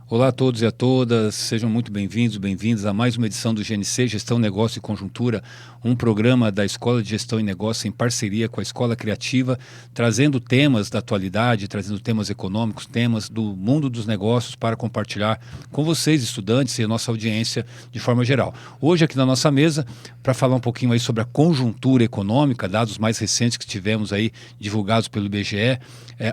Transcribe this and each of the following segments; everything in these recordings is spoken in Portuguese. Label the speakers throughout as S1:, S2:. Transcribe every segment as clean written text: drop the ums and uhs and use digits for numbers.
S1: Olá a todos e a todas, sejam muito bem-vindos, bem-vindas a mais uma edição do GNC, Gestão, Negócio e Conjuntura, um programa da Escola de Gestão e Negócio em parceria com a Escola Criativa, trazendo temas da atualidade, trazendo temas econômicos, temas do mundo dos negócios para compartilhar com vocês, estudantes e a nossa audiência de forma geral. Hoje aqui na nossa mesa, para falar um pouquinho aí sobre a conjuntura econômica, dados mais recentes que tivemos aí divulgados pelo IBGE,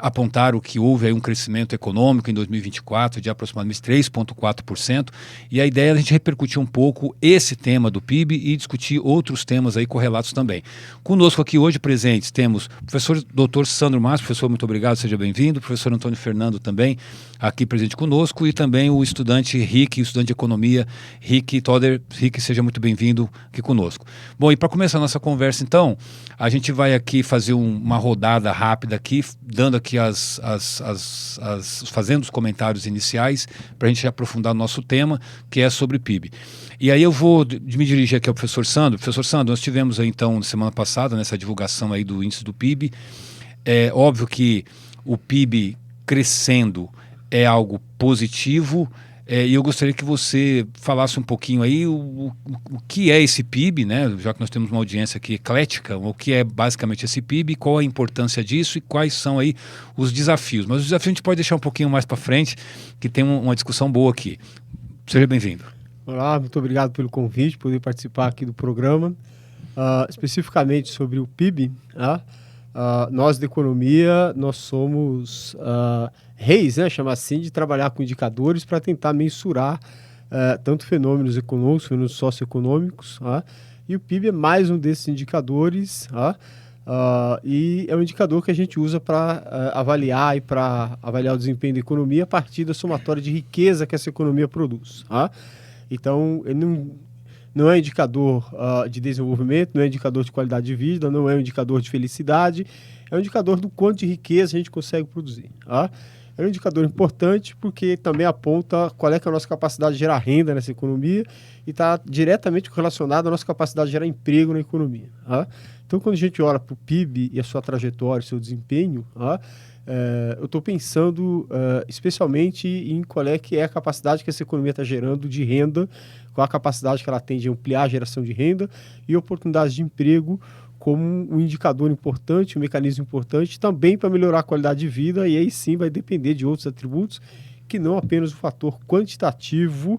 S1: apontaram que houve aí um crescimento econômico em 2024 de aproximadamente 3,4%, e a ideia é a gente repercutir um pouco esse tema do PIB e discutir outros temas aí correlatos também. Conosco aqui hoje presentes temos o professor Dr. Sandro Márcio. Professor, muito obrigado, seja bem-vindo. O professor Antônio Fernando também aqui presente conosco, e também o estudante Rick, estudante de economia, Rick Toder. Rick, seja muito bem-vindo aqui conosco. Bom, e para começar a nossa conversa então, a gente vai aqui fazer uma rodada rápida aqui, dando aqui fazendo os comentários iniciais para a gente aprofundar o nosso tema, que é sobre PIB. E aí eu vou me dirigir aqui ao professor Sandro. Professor Sandro, nós tivemos aí, então, semana passada, nessa divulgação aí do índice do PIB. É óbvio que o PIB crescendo é algo positivo, e eu gostaria que você falasse um pouquinho aí o que é esse PIB, né? Já que nós temos uma audiência aqui eclética, o que é basicamente esse PIB, qual a importância disso e quais são aí os desafios. Mas os desafios a gente pode deixar um pouquinho mais para frente, que tem uma discussão boa aqui. Seja bem-vindo.
S2: Olá, muito obrigado pelo convite, poder participar aqui do programa. Especificamente sobre o PIB, nós da economia, nós somos reis, né, chama assim, de trabalhar com indicadores para tentar mensurar tanto fenômenos econômicos, fenômenos socioeconômicos, e o PIB é mais um desses indicadores, e é um indicador que a gente usa para avaliar e para avaliar o desempenho da economia a partir da somatória de riqueza que essa economia produz. Então, ele não é indicador de desenvolvimento, não é indicador de qualidade de vida, não é um indicador de felicidade, é um indicador do quanto de riqueza a gente consegue produzir. É um indicador importante porque também aponta qual é que é a nossa capacidade de gerar renda nessa economia e está diretamente relacionado à nossa capacidade de gerar emprego na economia. Então, quando a gente olha para o PIB e a sua trajetória, o seu desempenho, eu estou pensando especialmente em qual é que é a capacidade que essa economia está gerando de renda, qual a capacidade que ela tem de ampliar a geração de renda e oportunidades de emprego como um indicador importante, um mecanismo importante também para melhorar a qualidade de vida, e aí sim vai depender de outros atributos que não apenas o fator quantitativo,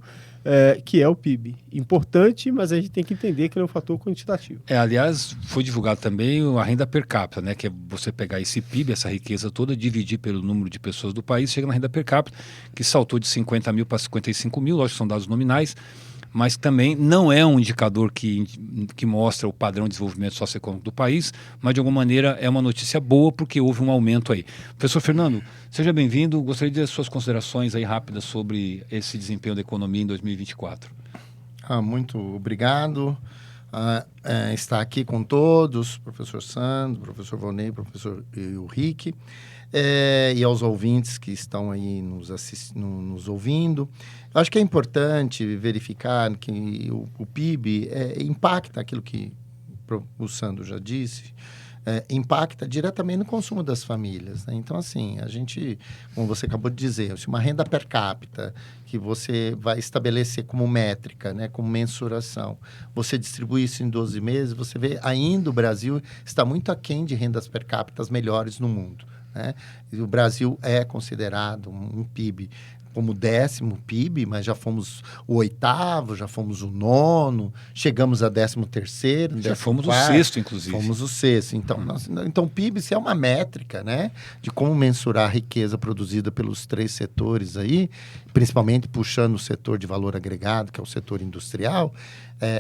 S2: que é o PIB. Importante, mas a gente tem que entender que ele é um fator quantitativo.
S1: Aliás, foi divulgado também a renda per capita, né? Que é você pegar esse PIB, essa riqueza toda, dividir pelo número de pessoas do país, chega na renda per capita, que saltou de 50 mil para 55 mil, lógico que são dados nominais, mas também não é um indicador que mostra o padrão de desenvolvimento socioeconômico do país, mas de alguma maneira é uma notícia boa porque houve um aumento aí. Professor Fernando, seja bem-vindo. Gostaria de ter suas considerações aí rápidas sobre esse desempenho da economia em 2024.
S3: Muito obrigado. Estar aqui com todos, professor Sandro, professor Vonei, professor Rick, e aos ouvintes que estão aí nos ouvindo. Eu acho que é importante verificar que o PIB impacta aquilo que o Sandro já disse, impacta diretamente no consumo das famílias, né? Então, assim, a gente, como você acabou de dizer, uma renda per capita que você vai estabelecer como métrica, né, como mensuração, você distribui isso em 12 meses, você vê ainda o Brasil está muito aquém de rendas per capita melhores no mundo, né? E o Brasil é considerado um PIB como 10º PIB, mas já fomos o 8º, já fomos o 9º, chegamos a 13º,
S1: já fomos o 6º, inclusive.
S3: Fomos o 6º. Então, o PIB é uma métrica, né, de como mensurar a riqueza produzida pelos 3 setores aí, principalmente puxando o setor de valor agregado, que é o setor industrial,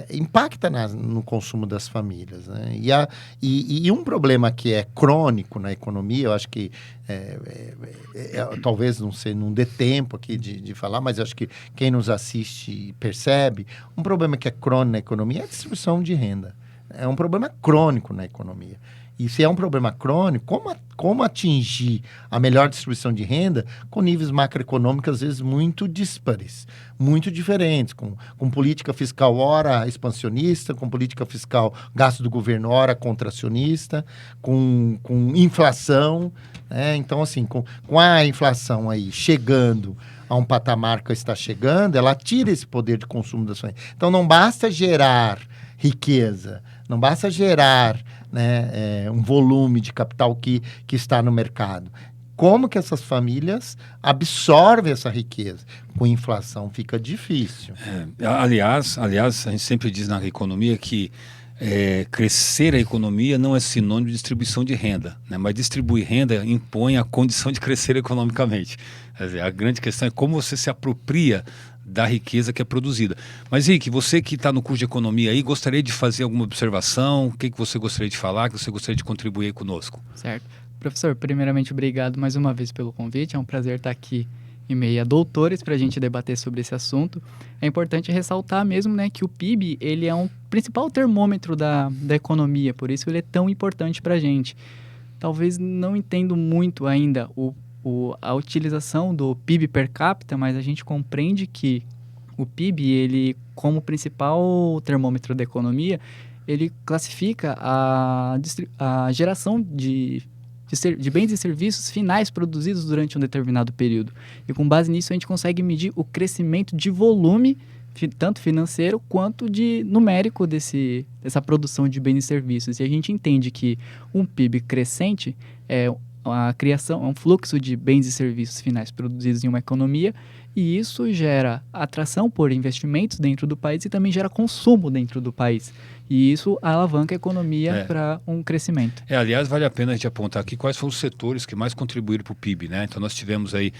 S3: impacta no consumo das famílias, né? E um problema que é crônico na economia, eu acho que talvez não dê tempo aqui de falar, mas eu acho que quem nos assiste percebe, um problema que é crônico na economia é a distribuição de renda. é um problema crônico na economia. E se é um problema crônico, como atingir a melhor distribuição de renda com níveis macroeconômicos, às vezes, muito díspares, muito diferentes, com política fiscal ora expansionista, com política fiscal gasto do governo ora contracionista, com inflação, né? Então, assim, com a inflação aí chegando a um patamar que está chegando, ela tira esse poder de consumo das famílias. Então, não basta gerar riqueza, não basta gerar, né, um volume de capital que está no mercado. Como que essas famílias absorvem essa riqueza? Com inflação fica difícil.
S1: Aliás, a gente sempre diz na economia que crescer a economia não é sinônimo de distribuição de renda, né? Mas distribuir renda impõe a condição de crescer economicamente. Quer dizer, a grande questão é como você se apropria da riqueza que é produzida. Mas, Rick, você que está no curso de economia aí, gostaria de fazer alguma observação? O que você gostaria de falar, que você gostaria de contribuir aí conosco?
S4: Certo. Professor, primeiramente, obrigado mais uma vez pelo convite. É um prazer estar aqui em meio a doutores para a gente debater sobre esse assunto. É importante ressaltar mesmo, né, que o PIB ele é um principal termômetro da economia, por isso ele é tão importante para a gente. Talvez não entendo muito ainda a utilização do PIB per capita, mas a gente compreende que o PIB, ele, como principal termômetro da economia, ele classifica a geração de bens e serviços finais produzidos durante um determinado período. E com base nisso, a gente consegue medir o crescimento de volume, tanto financeiro quanto de numérico dessa produção de bens e serviços. E a gente entende que um PIB crescente é a criação, é um fluxo de bens e serviços finais produzidos em uma economia, e isso gera atração por investimentos dentro do país e também gera consumo dentro do país. E isso alavanca a economia para um crescimento.
S1: Aliás, vale a pena a gente apontar aqui quais foram os setores que mais contribuíram para o PIB, né? Então, nós tivemos aí,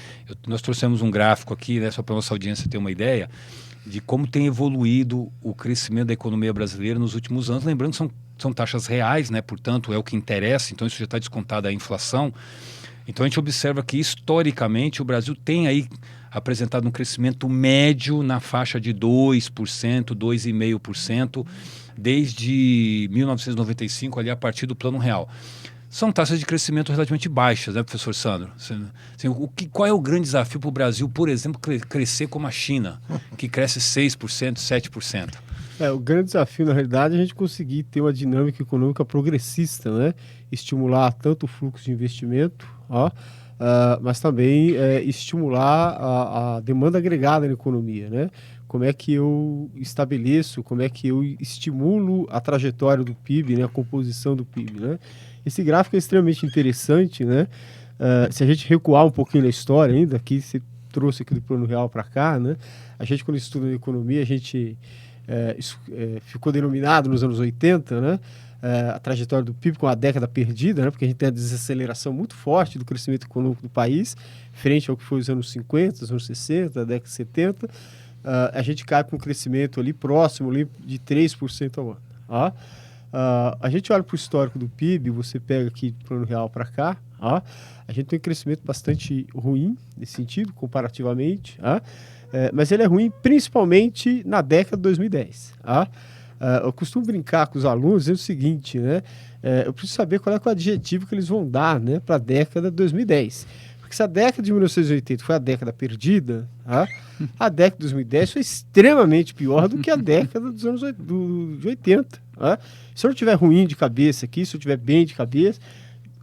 S1: nós trouxemos um gráfico aqui, né, só para a nossa audiência ter uma ideia de como tem evoluído o crescimento da economia brasileira nos últimos anos. Lembrando que são taxas reais, né? Portanto, é o que interessa, então isso já está descontado a inflação. Então, a gente observa que, historicamente, o Brasil tem aí apresentado um crescimento médio na faixa de 2%, 2,5%, desde 1995, ali a partir do Plano Real. São taxas de crescimento relativamente baixas, né, professor Sandro? Assim, qual é o grande desafio para o Brasil, por exemplo, crescer como a China, que cresce 6%, 7%?
S2: O grande desafio, na realidade, é a gente conseguir ter uma dinâmica econômica progressista, né? Estimular tanto o fluxo de investimento, mas também estimular a demanda agregada na economia, né? Como é que eu estabeleço, como é que eu estimulo a trajetória do PIB, né? A composição do PIB, né? Esse gráfico é extremamente interessante, né? Se a gente recuar um pouquinho na história ainda, aqui você trouxe aqui do Plano Real para cá, né? A gente, quando estuda economia, a gente ficou denominado nos anos 80, né? A trajetória do PIB com a década perdida, né? Porque a gente tem a desaceleração muito forte do crescimento econômico do país, frente ao que foi os anos 50, os anos 60, a década de 70. A gente cai com um crescimento ali próximo ali de 3% ao ano. A gente olha para o histórico do PIB, você pega aqui do Plano Real para cá, a gente tem um crescimento bastante ruim nesse sentido, comparativamente, mas ele é ruim principalmente na década de 2010. Eu costumo brincar com os alunos dizendo o seguinte, né? Eu preciso saber qual é o adjetivo que eles vão dar, né, para a década de 2010. Porque se a década de 1980 foi a década perdida, a década de 2010 foi extremamente pior do que a década dos anos de 80. Se eu não estiver ruim de cabeça aqui, se eu estiver bem de cabeça,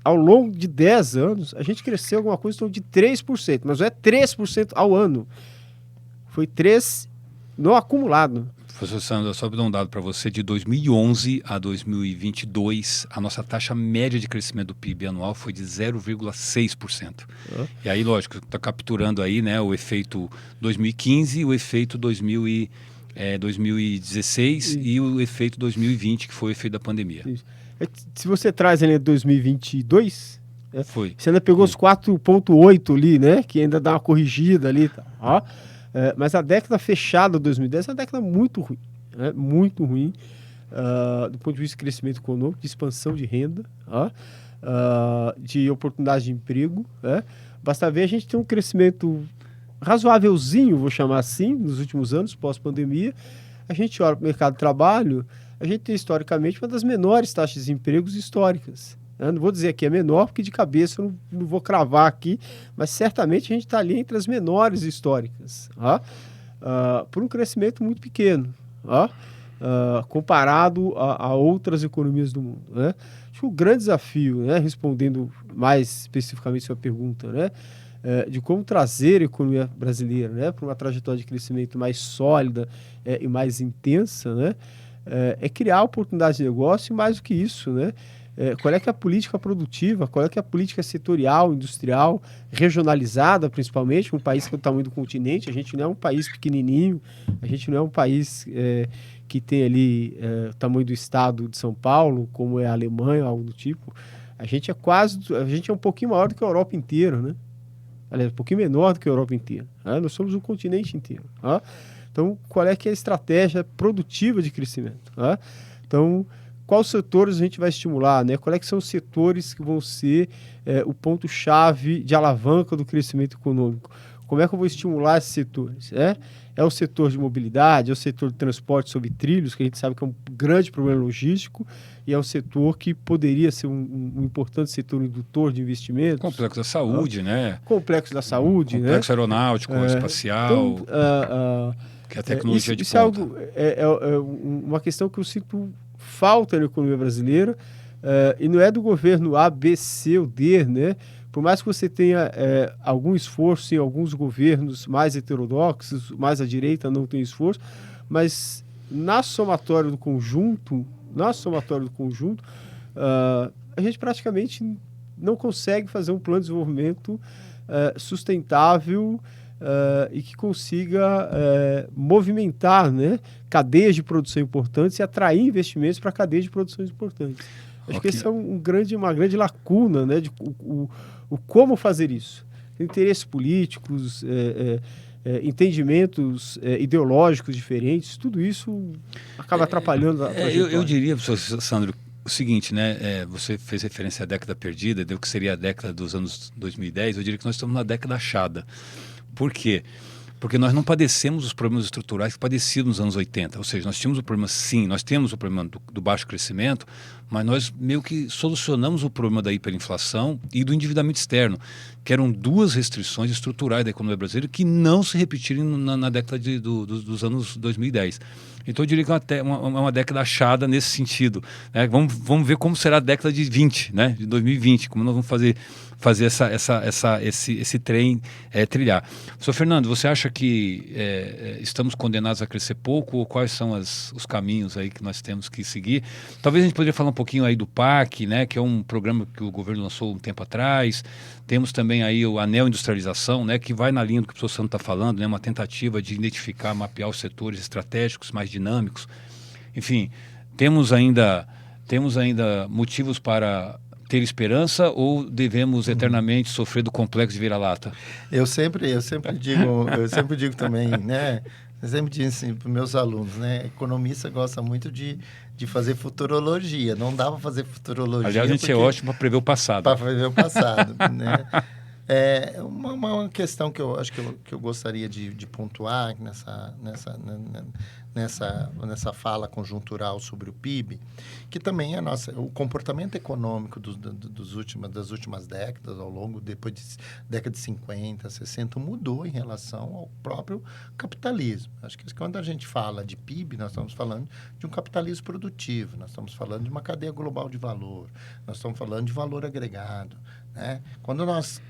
S2: ao longo de 10 anos, a gente cresceu alguma coisa em torno de 3%, mas não é 3% ao ano. Foi 3% no acumulado.
S1: Professor Sandro, só para dar um dado para você, de 2011 a 2022, a nossa taxa média de crescimento do PIB anual foi de 0,6%. E aí, lógico, está capturando aí, né, o efeito 2015 e o efeito 2016 e o efeito 2020, que foi o efeito da pandemia.
S2: Isso. Se você traz ali 2022,
S1: foi.
S2: Você ainda pegou os 4,8 ali, né, que ainda dá uma corrigida ali, mas a década fechada de 2010 é uma década muito ruim, né? Muito ruim do ponto de vista de crescimento econômico, de expansão de renda, de oportunidade de emprego. Basta ver, a gente tem um crescimento razoávelzinho, vou chamar assim, nos últimos anos, pós-pandemia. A gente olha para o mercado de trabalho, a gente tem historicamente uma das menores taxas de desemprego históricas. Eu não vou dizer que é menor, porque de cabeça eu não vou cravar aqui, mas certamente a gente está ali entre as menores históricas, por um crescimento muito pequeno, comparado a outras economias do mundo, né? Acho que o grande desafio, né, respondendo mais especificamente a sua pergunta, né, de como trazer a economia brasileira, né, para uma trajetória de crescimento mais sólida e mais intensa, né, é criar oportunidades de negócio e, mais do que isso, né, qual é que é a política produtiva, qual é que é a política setorial, industrial, regionalizada principalmente, um país que é do tamanho do continente. A gente não é um país pequenininho, a gente não é um país que tem ali o tamanho do estado de São Paulo, como é a Alemanha, algo do tipo. A gente é um pouquinho maior do que a Europa inteira, né? Aliás, um pouquinho menor do que a Europa inteira. Nós somos o continente inteiro. Então, qual é que é a estratégia produtiva de crescimento? Então, quais setores a gente vai estimular, né? Quais é que são os setores que vão ser o ponto-chave de alavanca do crescimento econômico? Como é que eu vou estimular esses setores? É o setor de mobilidade, é o setor de transporte sobre trilhos, que a gente sabe que é um grande problema logístico, e é um setor que poderia ser um importante setor indutor de investimentos.
S1: Complexo da saúde, né?
S2: Complexo da saúde,
S1: complexo aeronáutico, espacial,
S2: então,
S1: que é a tecnologia de
S2: isso é
S1: ponta.
S2: Uma questão que eu sinto falta na economia brasileira, e não é do governo A, B, C ou D, né? Por mais que você tenha algum esforço em alguns governos mais heterodoxos, mais à direita não tem esforço, mas na somatória do conjunto, a gente praticamente não consegue fazer um plano de desenvolvimento sustentável e que consiga movimentar, né, cadeias de produção importantes e atrair investimentos para cadeias de produção importantes. Acho que esse é uma grande lacuna, né, de o como fazer isso. Interesses políticos, entendimentos ideológicos diferentes, tudo isso acaba atrapalhando a trajetória.
S1: Eu diria, professor Sandro, o seguinte, né? Você fez referência à década perdida, deu que seria a década dos anos 2010. Eu diria que nós estamos na década achada. Por quê? Porque nós não padecemos os problemas estruturais que padeciam nos anos 80. Ou seja, nós tínhamos o problema, sim, nós temos o problema do baixo crescimento, mas nós meio que solucionamos o problema da hiperinflação e do endividamento externo, que eram duas restrições estruturais da economia brasileira que não se repetiram na década dos anos 2010. Então eu diria que é uma década achada nesse sentido, né? Vamos ver como será a década de 20, né? De 2020, como nós vamos fazer esse trem trilhar. Professor Fernando, você acha que estamos condenados a crescer pouco, ou quais são os caminhos aí que nós temos que seguir? Talvez a gente poderia falar um pouquinho aí do PAC, né, que é um programa que o governo lançou um tempo atrás. Temos também aí o Anel Industrialização, né, que vai na linha do que o professor Santo está falando, né, uma tentativa de identificar, mapear os setores estratégicos mais dinâmicos. Enfim, temos ainda motivos para ter esperança, ou devemos eternamente sofrer do complexo de vira-lata?
S3: Eu sempre digo também, né? Eu sempre digo assim para os meus alunos, né? Economista gosta muito de fazer futurologia. Não dá para fazer futurologia.
S1: Aliás, a gente é ótimo para prever o passado.
S3: Para prever o passado, né? Uma questão que eu acho que eu gostaria de pontuar nessa fala conjuntural sobre o PIB, que também o comportamento econômico das últimas décadas, depois de década de 50, 60, mudou em relação ao próprio capitalismo. Acho que quando a gente fala de PIB, nós estamos falando de um capitalismo produtivo, nós estamos falando de uma cadeia global de valor, nós estamos falando de valor agregado, né? Quando nós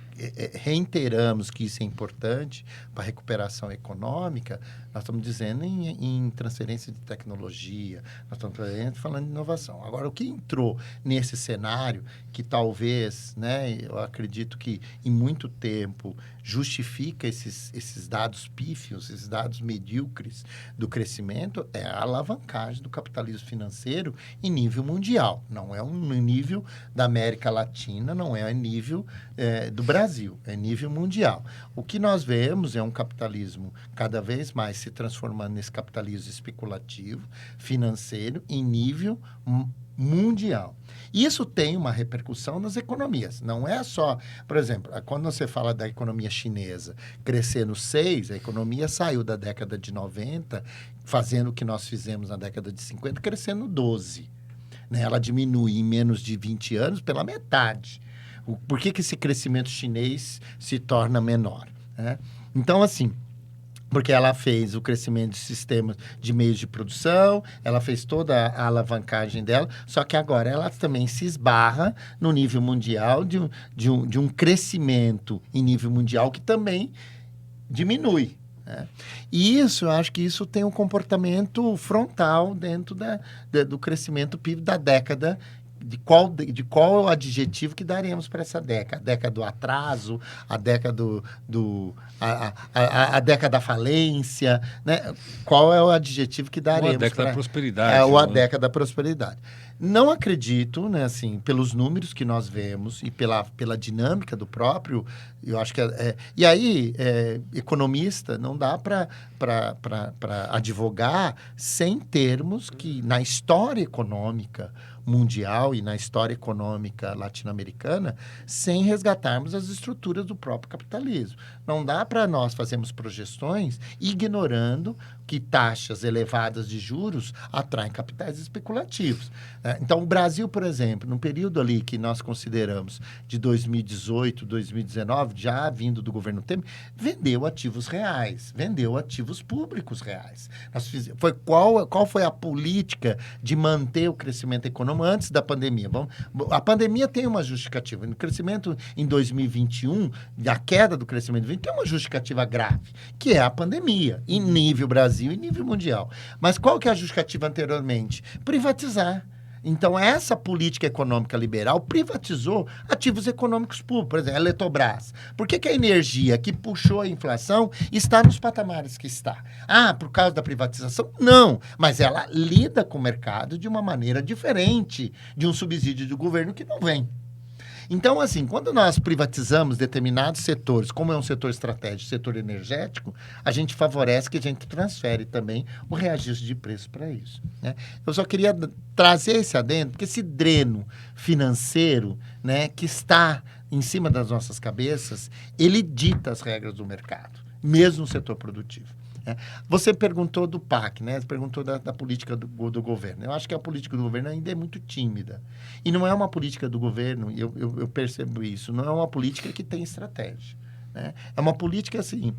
S3: reiteramos que isso é importante para a recuperação econômica, nós estamos dizendo em transferência de tecnologia, nós estamos falando de inovação. Agora, o que entrou nesse cenário, que talvez, né, eu acredito que em muito tempo justifica esses dados pífios, esses dados medíocres do crescimento, é a alavancagem do capitalismo financeiro em nível mundial. Não é um nível da América Latina, não é a nível do Brasil, é nível mundial. O que nós vemos é um capitalismo cada vez mais se transformando nesse capitalismo especulativo, financeiro, em nível mundial. Isso tem uma repercussão nas economias. Não é só, por exemplo, quando você fala da economia chinesa crescendo 6, a economia saiu da década de 90, fazendo o que nós fizemos na década de 50, crescendo 12. Né? Ela diminui em menos de 20 anos pela metade. Por que esse crescimento chinês se torna menor? Né? Então, assim, porque ela fez o crescimento de sistemas de meios de produção, ela fez toda a alavancagem dela, só que agora ela também se esbarra no nível mundial de um crescimento em nível mundial que também diminui. Né? E isso, eu acho que isso tem um comportamento frontal dentro do crescimento PIB da década. De qual é o adjetivo que daremos para essa década? A década do atraso, a década a década da falência, né? Qual é o adjetivo que daremos?
S1: Ou a década da prosperidade.
S3: Ou a década da prosperidade. Não acredito, né, assim, pelos números que nós vemos e pela dinâmica do próprio, eu acho que... e aí, economista, não dá para advogar sem termos que, na história econômica mundial e na história econômica latino-americana, sem resgatarmos as estruturas do próprio capitalismo. Não dá para nós fazermos projeções ignorando que taxas elevadas de juros atraem capitais especulativos. Então, o Brasil, por exemplo, no período ali que nós consideramos de 2018, 2019, já vindo do governo Temer, vendeu ativos reais, vendeu ativos públicos reais. Qual foi a política de manter o crescimento econômico antes da pandemia? A pandemia tem uma justificativa. O crescimento em 2021, a queda do crescimento em 2020, tem uma justificativa grave, que é a pandemia, em nível Brasil e nível mundial. Mas qual que é a justificativa anteriormente? Privatizar. Então, essa política econômica liberal privatizou ativos econômicos públicos. Por exemplo, a Eletrobras. Por que a energia que puxou a inflação está nos patamares que está? Por causa da privatização? Não. Mas ela lida com o mercado de uma maneira diferente de um subsídio do governo que não vem. Então, assim, quando nós privatizamos determinados setores, como é um setor estratégico, setor energético, a gente favorece que a gente transfere também o reajuste de preço para isso. Né? Eu só queria trazer esse adendo, porque esse dreno financeiro, né, que está em cima das nossas cabeças, ele dita as regras do mercado, mesmo no setor produtivo. Você perguntou do PAC, né? Você perguntou da política do governo. Eu acho que a política do governo ainda é muito tímida. E não é uma política do governo, eu percebo isso, não é uma política que tem estratégia. Né? É uma política assim,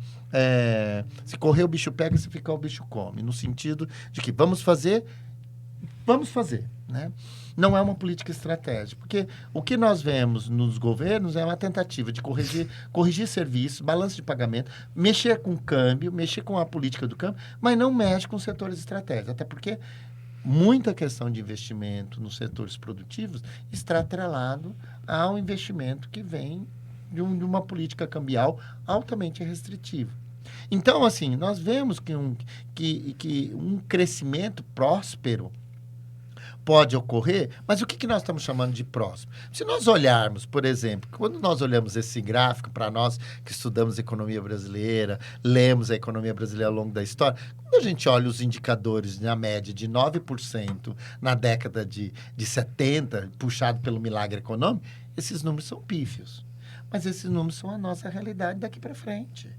S3: se correr o bicho pega, se ficar o bicho come. No sentido de que vamos fazer, né? Não é uma política estratégica, porque o que nós vemos nos governos é uma tentativa de corrigir serviços, balanço de pagamento, mexer com o câmbio, mexer com a política do câmbio, mas não mexe com setores estratégicos, até porque muita questão de investimento nos setores produtivos está atrelado ao investimento que vem de uma política cambial altamente restritiva. Então, assim, nós vemos que um crescimento próspero pode ocorrer, mas o que nós estamos chamando de próximo? Se nós olharmos, por exemplo, quando nós olhamos esse gráfico, para nós que estudamos economia brasileira, lemos a economia brasileira ao longo da história, quando a gente olha os indicadores na média de 9% na década de 70, puxado pelo milagre econômico, esses números são pífios. Mas esses números são a nossa realidade daqui para frente.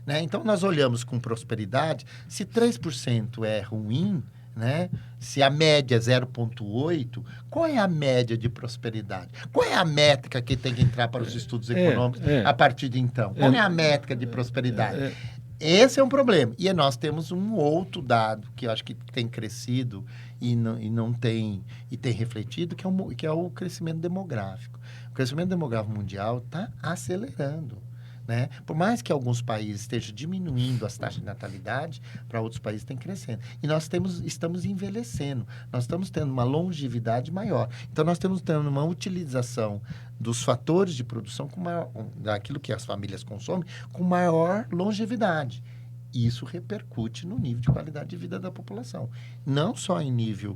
S3: Né? Então, nós olhamos com prosperidade, se 3% é ruim, né? Se a média é 0,8, qual é a média de prosperidade? Qual é a métrica que tem que entrar para os estudos econômicos a partir de então? Qual é a métrica de prosperidade? Esse é um problema. E nós temos um outro dado que eu acho que tem crescido e tem refletido, que é o crescimento demográfico. O crescimento demográfico mundial está acelerando. Né? Por mais que alguns países estejam diminuindo as taxas de natalidade, para outros países tem crescendo. E nós estamos envelhecendo, nós estamos tendo uma longevidade maior. Então, nós estamos tendo uma utilização dos fatores de produção, daquilo que as famílias consomem, com maior longevidade. E isso repercute no nível de qualidade de vida da população. Não só em nível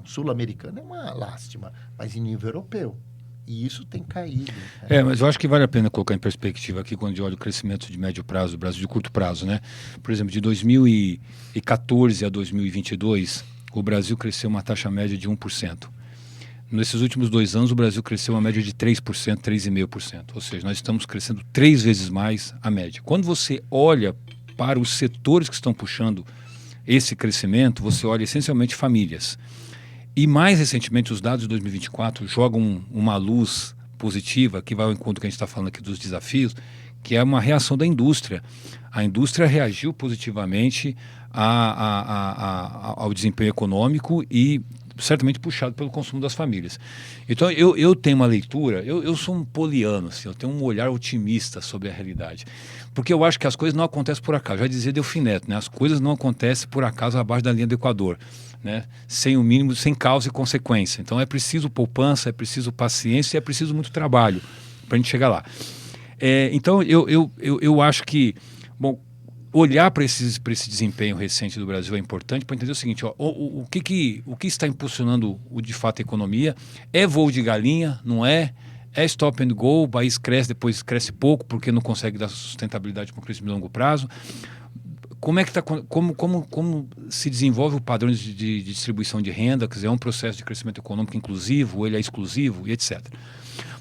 S3: sul-americano, é uma lástima, mas em nível europeu. E isso tem caído. Né?
S1: Mas eu acho que vale a pena colocar em perspectiva aqui, quando a gente olha o crescimento de médio prazo do Brasil, de curto prazo, né? Por exemplo, de 2014 a 2022, o Brasil cresceu uma taxa média de 1%. Nesses últimos 2 anos, o Brasil cresceu uma média de 3%, 3,5%. Ou seja, nós estamos crescendo 3 vezes mais a média. Quando você olha para os setores que estão puxando esse crescimento, você olha essencialmente famílias. E mais recentemente, os dados de 2024 jogam uma luz positiva, que vai ao encontro que a gente está falando aqui dos desafios, que é uma reação da indústria. A indústria reagiu positivamente ao desempenho econômico e certamente puxado pelo consumo das famílias. Então eu tenho uma leitura, eu sou um poliano, assim, eu tenho um olhar otimista sobre a realidade, porque eu acho que as coisas não acontecem por acaso. Já dizia Delfim Neto, né? As coisas não acontecem por acaso abaixo da linha do Equador, né? Sem o mínimo, sem causa e consequência. Então é preciso poupança, é preciso paciência e é preciso muito trabalho para a gente chegar lá. Então eu acho que, bom, olhar para esse desempenho recente do Brasil é importante para entender o seguinte: o que está impulsionando de fato a economia? É voo de galinha, não é? É stop and go, o país cresce, depois cresce pouco porque não consegue dar sustentabilidade para um crescimento de longo prazo. Como é que como se desenvolve o padrão de distribuição de renda? Quer dizer, é um processo de crescimento econômico inclusivo, ele é exclusivo e etc.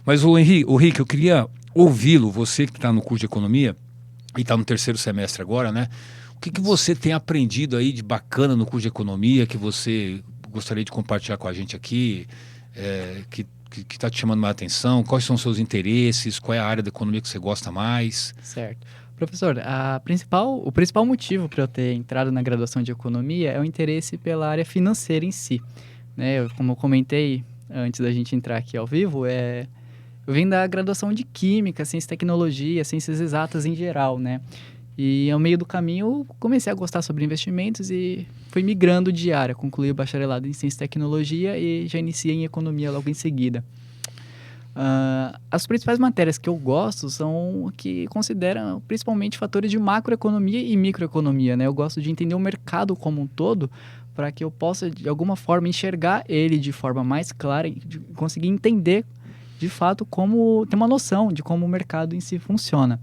S1: Mas o Henrique, eu queria ouvi-lo, você que está no curso de economia e está no 3º semestre agora, né? O que você tem aprendido aí de bacana no curso de economia que você gostaria de compartilhar com a gente aqui, que está te chamando mais atenção? Quais são os seus interesses? Qual é a área da economia que você gosta mais?
S4: Certo. Professor, o principal motivo para eu ter entrado na graduação de economia é o interesse pela área financeira em si, né? Como eu comentei antes da gente entrar aqui ao vivo, eu vim da graduação de Química, Ciência e Tecnologia, Ciências Exatas em geral, né? E ao meio do caminho eu comecei a gostar sobre investimentos e fui migrando de área. Concluí o bacharelado em Ciência e Tecnologia e já iniciei em Economia logo em seguida. As principais matérias que eu gosto são que consideram principalmente fatores de macroeconomia e microeconomia, né? Eu gosto de entender o mercado como um todo para que eu possa, de alguma forma, enxergar ele de forma mais clara e conseguir entender de fato ter uma noção de como o mercado em si funciona.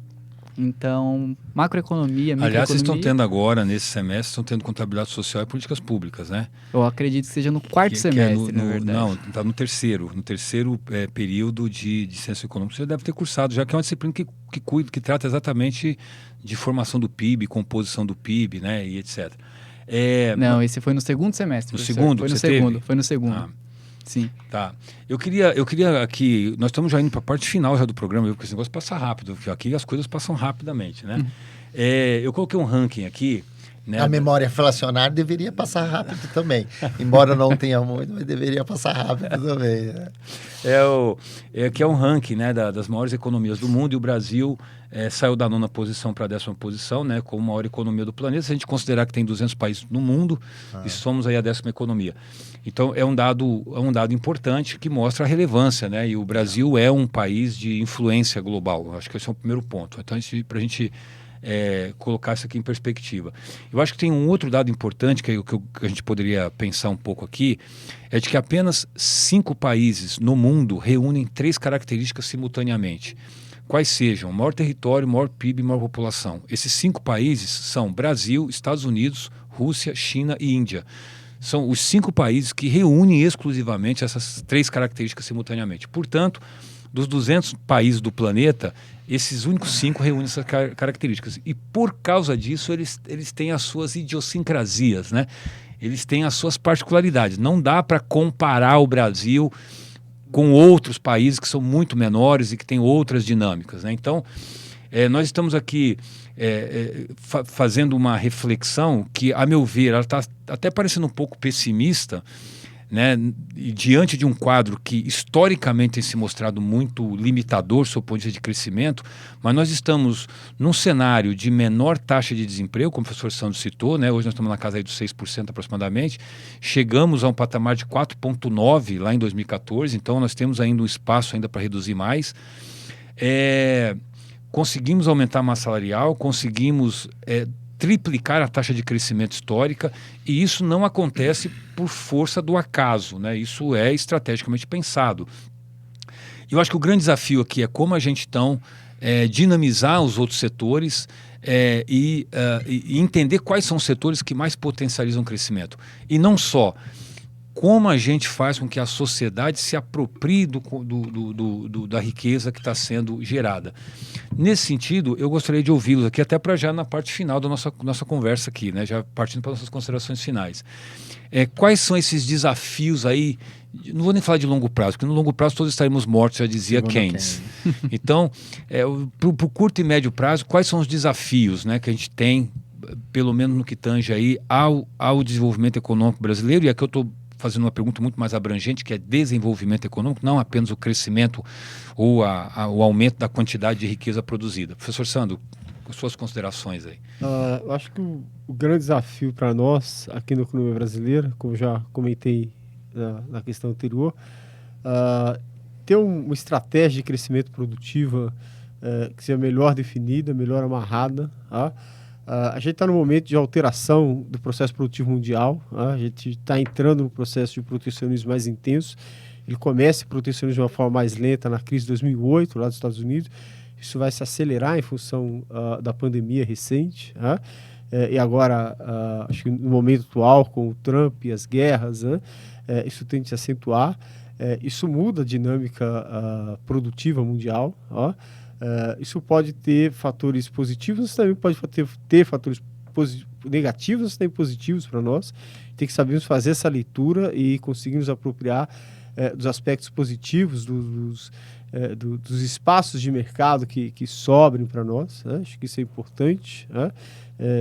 S4: Então, macroeconomia, microeconomia...
S1: Aliás, vocês estão tendo agora, nesse semestre, estão tendo contabilidade social e políticas públicas, né?
S4: Eu acredito que seja no 4º semestre, na verdade.
S1: Não, está no terceiro período de ciência econômica. Você já deve ter cursado, já que é uma disciplina que trata exatamente de formação do PIB, composição do PIB, né, e etc.
S4: Não, esse foi no 2º semestre.
S1: No segundo?
S4: Foi no segundo.
S1: Ah.
S4: Sim.
S1: Tá. Eu queria aqui... Nós estamos já indo para a parte final já do programa, porque esse negócio passa rápido, porque aqui as coisas passam rapidamente, né? Eu coloquei um ranking aqui, né?
S3: A memória fracionária deveria passar rápido também. Embora não tenha muito, mas deveria passar rápido também. Né?
S1: Aqui é um ranking, né, das maiores economias do mundo, e o Brasil saiu da 9ª posição para a 10ª posição, né, como a maior economia do planeta. Se a gente considerar que tem 200 países no mundo, e somos aí a 10ª economia. Então é um dado importante que mostra a relevância, né, e o Brasil é um país de influência global. Acho que esse é o primeiro ponto. Então, para a gente colocar isso aqui em perspectiva. Eu acho que tem um outro dado importante que a gente poderia pensar um pouco aqui, é de que apenas 5 países no mundo reúnem 3 características simultaneamente. Quais sejam? Maior território, maior PIB, maior população. Esses 5 países são Brasil, Estados Unidos, Rússia, China e Índia. São os 5 países que reúnem exclusivamente essas 3 características simultaneamente. Portanto, dos 200 países do planeta, esses únicos 5 reúnem essas características. E por causa disso, eles têm as suas idiosincrasias, né? Eles têm as suas particularidades. Não dá para comparar o Brasil com outros países que são muito menores e que têm outras dinâmicas, né? Então, nós estamos aqui fazendo uma reflexão que, a meu ver, ela está até parecendo um pouco pessimista, né? E diante de um quadro que historicamente tem se mostrado muito limitador sob o ponto de vista de crescimento, mas nós estamos num cenário de menor taxa de desemprego, como o professor Sandro citou, né? Hoje nós estamos na casa aí dos 6% aproximadamente, chegamos a um patamar de 4,9% lá em 2014, então nós temos ainda um espaço ainda para reduzir mais. Conseguimos aumentar a massa salarial, conseguimos triplicar a taxa de crescimento histórica, e isso não acontece por força do acaso, né? Isso é estrategicamente pensado. Eu acho que o grande desafio aqui é como a gente então dinamizar os outros setores, e entender quais são os setores que mais potencializam o crescimento. E não só como a gente faz com que a sociedade se aproprie da riqueza que está sendo gerada. Nesse sentido, eu gostaria de ouvi-los aqui, até para já na parte final da nossa conversa aqui, né? Já partindo para nossas considerações finais. Quais são esses desafios aí? Não vou nem falar de longo prazo, porque no longo prazo todos estaremos mortos, já dizia Keynes. Então, para o curto e médio prazo, quais são os desafios, né, que a gente tem, pelo menos no que tange aí ao desenvolvimento econômico brasileiro? E aqui eu estou fazendo uma pergunta muito mais abrangente, que é desenvolvimento econômico, não apenas o crescimento ou o aumento da quantidade de riqueza produzida. Professor Sandro, suas considerações aí.
S2: Eu acho que o grande desafio para nós, aqui na economia brasileira, como já comentei na questão anterior, ter uma estratégia de crescimento produtiva que seja melhor definida, melhor amarrada. A gente está no momento de alteração do processo produtivo mundial. A gente está entrando no processo de protecionismo mais intenso. Ele começa esse protecionismo de uma forma mais lenta na crise de 2008, lá dos Estados Unidos. Isso vai se acelerar em função da pandemia recente. E agora, acho que no momento atual, com o Trump e as guerras, isso tende a se acentuar. Isso muda a dinâmica produtiva mundial. Isso pode ter fatores positivos, mas também pode ter fatores negativos, mas também positivos para nós. Tem que sabermos fazer essa leitura e conseguir nos apropriar dos aspectos positivos, dos espaços de mercado que sobrem para nós. Acho que isso é importante,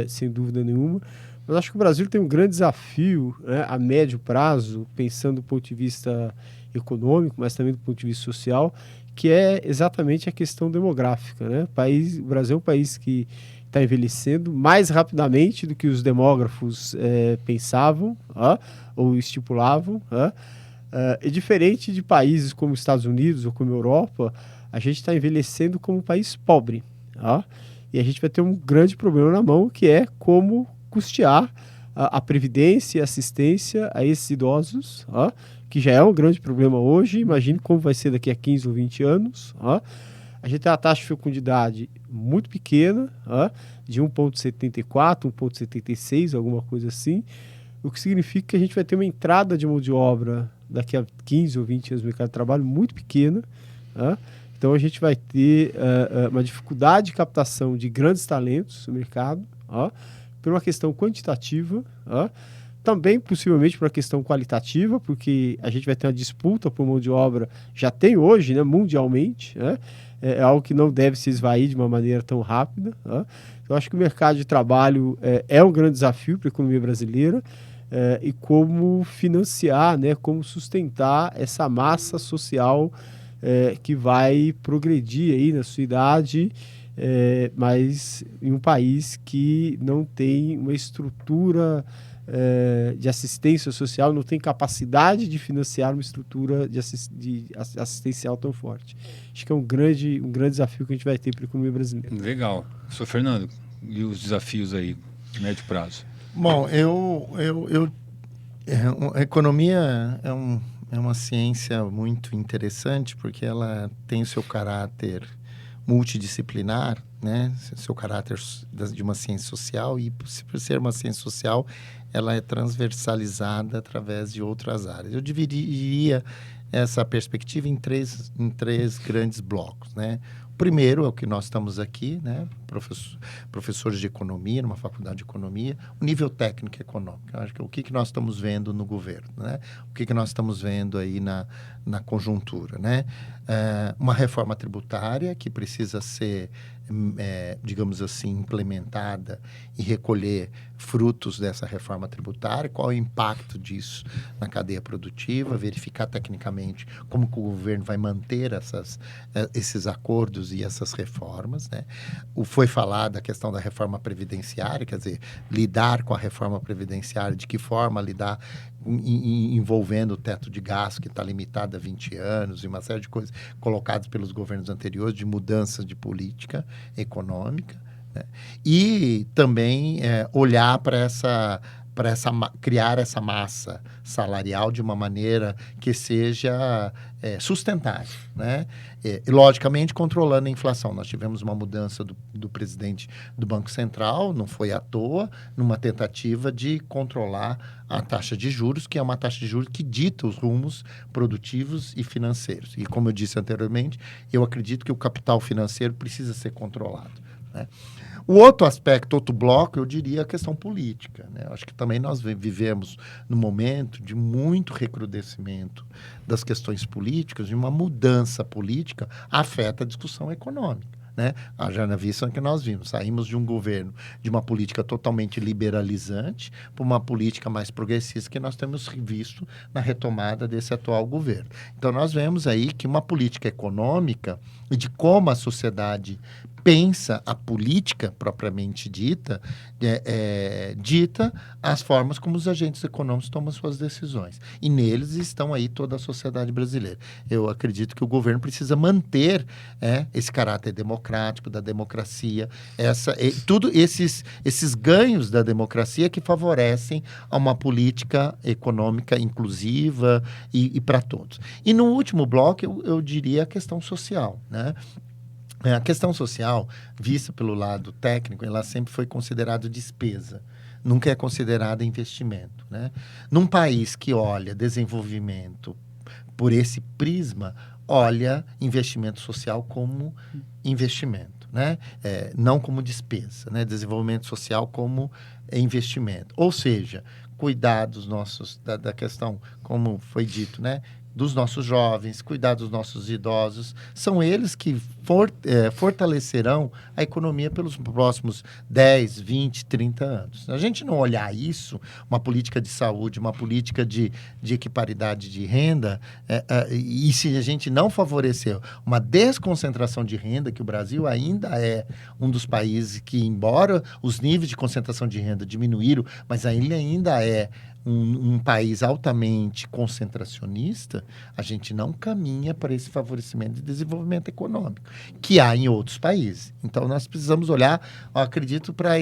S2: sem dúvida nenhuma. Mas acho que o Brasil tem um grande desafio, a médio prazo, pensando do ponto de vista econômico, mas também do ponto de vista social, que é exatamente a questão demográfica, né? O Brasil é um país que está envelhecendo mais rapidamente do que os demógrafos pensavam ou estipulavam. E diferente de países como os Estados Unidos ou como a Europa, a gente está envelhecendo como um país pobre. E a gente vai ter um grande problema na mão, que é como custear a previdência e assistência a esses idosos, que já é um grande problema hoje. Imagine como vai ser daqui a 15 ou 20 anos. A gente tem uma taxa de fecundidade muito pequena, de 1,74, 1,76, alguma coisa assim, o que significa que a gente vai ter uma entrada de mão de obra daqui a 15 ou 20 anos no mercado de trabalho muito pequena. Então a gente vai ter uma dificuldade de captação de grandes talentos no mercado, por uma questão quantitativa, também possivelmente por uma questão qualitativa, porque a gente vai ter uma disputa por mão de obra, já tem hoje, né, mundialmente, é algo que não deve se esvair de uma maneira tão rápida. Eu acho que o mercado de trabalho é um grande desafio para a economia brasileira, e como financiar, né, como sustentar essa massa social que vai progredir aí na sua idade, mas em um país que não tem uma estrutura de assistência social, não tem capacidade de financiar uma estrutura de assistencial tão forte. Acho que é um grande desafio que a gente vai ter para a economia brasileira.
S1: Legal. Sr. Fernando, e os desafios aí, médio prazo?
S3: Bom, a economia é uma ciência muito interessante, porque ela tem o seu caráter multidisciplinar, né? Seu caráter de uma ciência social, e por ser uma ciência social, ela é transversalizada através de outras áreas. Eu dividiria essa perspectiva em três grandes blocos, né? O primeiro é o que nós estamos aqui, né? Professores de economia, numa faculdade de economia, o nível técnico econômico. Eu acho que o que nós estamos vendo no governo, né? O que nós estamos vendo aí na conjuntura, né? Uma reforma tributária que precisa ser, digamos assim, implementada e recolher frutos dessa reforma tributária, qual é o impacto disso na cadeia produtiva, verificar tecnicamente como que o governo vai manter esses acordos e essas reformas, né? Foi falada a questão da reforma previdenciária, quer dizer, lidar com a reforma previdenciária, de que forma lidar envolvendo o teto de gasto, que está limitado a 20 anos, e uma série de coisas colocadas pelos governos anteriores, de mudança de política econômica, né? E também olhar para para criar essa massa salarial de uma maneira que seja sustentável, né? E, logicamente, controlando a inflação. Nós tivemos uma mudança do presidente do Banco Central, não foi à toa, numa tentativa de controlar a taxa de juros, que é uma taxa de juros que dita os rumos produtivos e financeiros. E, como eu disse anteriormente, eu acredito que o capital financeiro precisa ser controlado, né? O outro aspecto, outro bloco, eu diria a questão política, né? Acho que também nós vivemos num momento de muito recrudescimento das questões políticas, de uma mudança política afeta a discussão econômica, né? Já na vista que nós vimos, saímos de um governo de uma política totalmente liberalizante para uma política mais progressista que nós temos visto na retomada desse atual governo. Então, nós vemos aí que uma política econômica e de como a sociedade pensa a política propriamente dita, dita as formas como os agentes econômicos tomam suas decisões. E neles estão aí toda a sociedade brasileira. Eu acredito que o governo precisa manter esse caráter democrático, da democracia, tudo esses ganhos da democracia que favorecem a uma política econômica inclusiva e para todos. E no último bloco, eu diria a questão social, né? A questão social, vista pelo lado técnico, ela sempre foi considerada despesa, nunca é considerada investimento, né? Num país que olha desenvolvimento por esse prisma, olha investimento social como investimento, né? Não como despesa, né? Desenvolvimento social como investimento. Ou seja, cuidar dos nossos, da questão, como foi dito, né? Dos nossos jovens, cuidar dos nossos idosos, são eles que fortalecerão a economia pelos próximos 10, 20, 30 anos. Se a gente não olhar isso, uma política de saúde, uma política de equiparidade de renda, e se a gente não favorecer uma desconcentração de renda, que o Brasil ainda é um dos países que, embora os níveis de concentração de renda diminuíram, mas ele ainda é um país altamente concentracionista, a gente não caminha para esse favorecimento de desenvolvimento econômico, que há em outros países. Então, nós precisamos olhar, eu acredito, para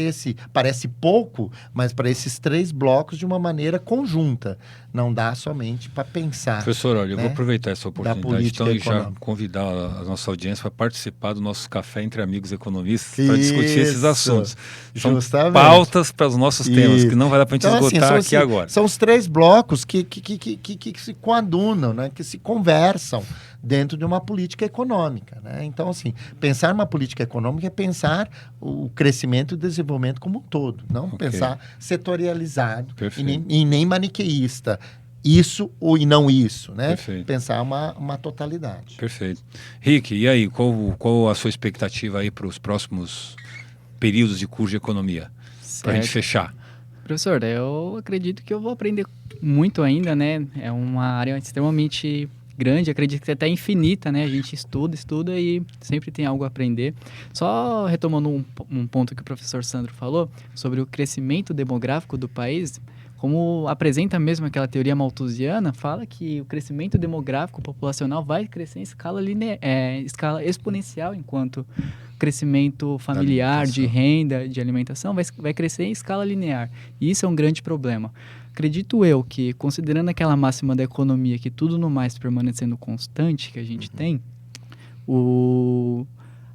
S3: parece pouco, mas para esses 3 blocos de uma maneira conjunta. Não dá somente para pensar.
S1: Professor, olha, eu vou aproveitar essa oportunidade então e já
S3: econômica.
S1: Convidar a nossa audiência para participar do nosso café entre amigos economistas para discutir esses assuntos. São
S3: justamente
S1: pautas para os nossos temas, que não vai dar para a gente esgotar aqui agora.
S3: São os 3 blocos que se coadunam, né? Que se conversam dentro de uma política econômica, né? Então, assim, pensar uma política econômica é pensar o crescimento e o desenvolvimento como um todo, não pensar setorializado e nem maniqueísta. Isso ou e não isso, né?
S1: Perfeito.
S3: Pensar uma totalidade.
S1: Perfeito. Rick, e aí, qual a sua expectativa aí para os próximos períodos de curso de economia? Para a gente fechar.
S4: Professor, eu acredito que eu vou aprender muito ainda, né? É uma área extremamente grande, acredito que é até infinita, né? A gente estuda e sempre tem algo a aprender. Só retomando um ponto que o professor Sandro falou sobre o crescimento demográfico do país, como apresenta mesmo aquela teoria malthusiana, fala que o crescimento demográfico populacional vai crescer em escala exponencial, enquanto o crescimento familiar, de renda, de alimentação, vai crescer em escala linear. E isso é um grande problema. Acredito eu que, considerando aquela máxima da economia, que tudo no mais permanecendo constante que a gente tem,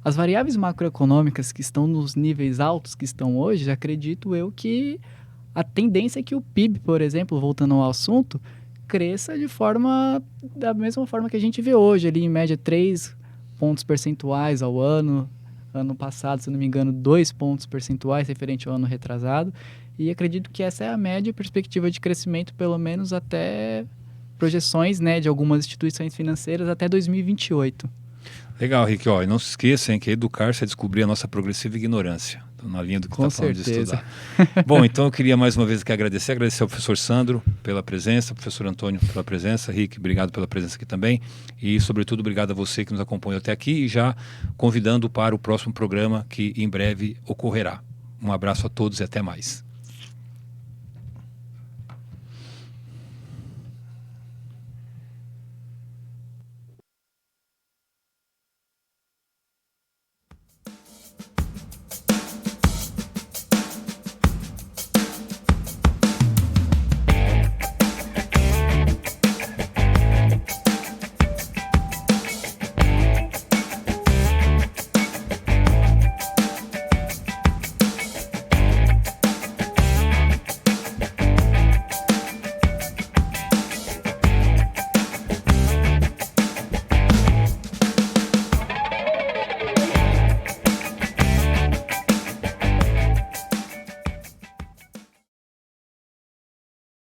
S4: as variáveis macroeconômicas que estão nos níveis altos que estão hoje, acredito eu que a tendência é que o PIB, por exemplo, voltando ao assunto, cresça da mesma forma que a gente vê hoje, ali em média 3 pontos percentuais ao ano. Ano passado, se não me engano, 2 pontos percentuais referente ao ano retrasado. E acredito que essa é a média perspectiva de crescimento, pelo menos até projeções, né, de algumas instituições financeiras até 2028.
S1: Legal, Rick. E não se esqueçam que educar-se é descobrir a nossa progressiva ignorância. Estou na linha do que está falando de estudar. Bom, então eu queria mais uma vez aqui agradecer ao professor Sandro pela presença, ao professor Antônio pela presença, Rick, obrigado pela presença aqui também e, sobretudo, obrigado a você que nos acompanhou até aqui e já convidando para o próximo programa que em breve ocorrerá. Um abraço a todos e até mais.